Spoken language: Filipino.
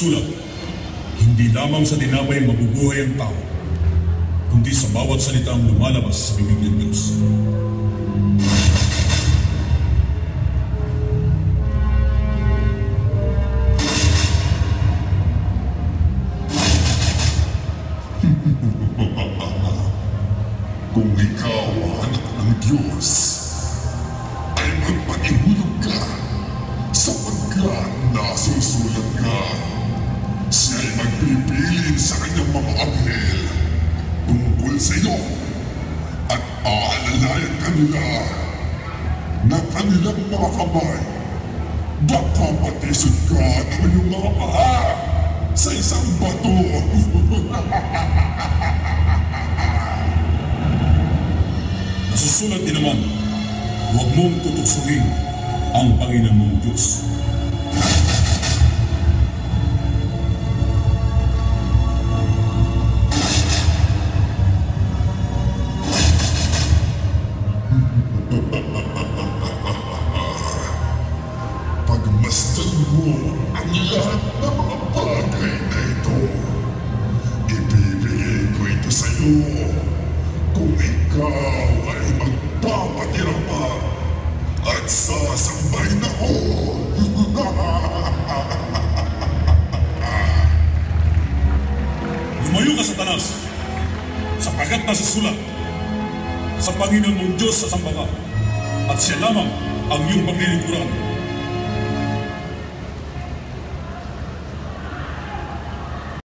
Nasusulat, hindi lamang sa tinapay mabubuhay ang tao, kundi sa bawat salitang lumalabas sa bibig ng Diyos. Kung ikaw ang anak ng Diyos, ay magpatihulog ka sapagkat nasusulat nga. Siya'y magpipilin sa kanyang mga anghel tungkol sa iyo at aalalayan kanila na kanilang mga kamay. Baka matisod ka ng iyong mga paa sa isang bato. Nasusulat din naman, huwag mong tutuksohin ang Panginoon mong Diyos. Pagmasdan mo ang lahat ng mga bagay na ito, ibibigay ko ito sa iyo kung ikaw ay magpapatiraman at sasambahin ako. Lumayo ka, Satanas, sapagkat nasusulat, sa Panginoon mong Diyos sasamba ka, at siya lamang ang iyong paglilingkuran.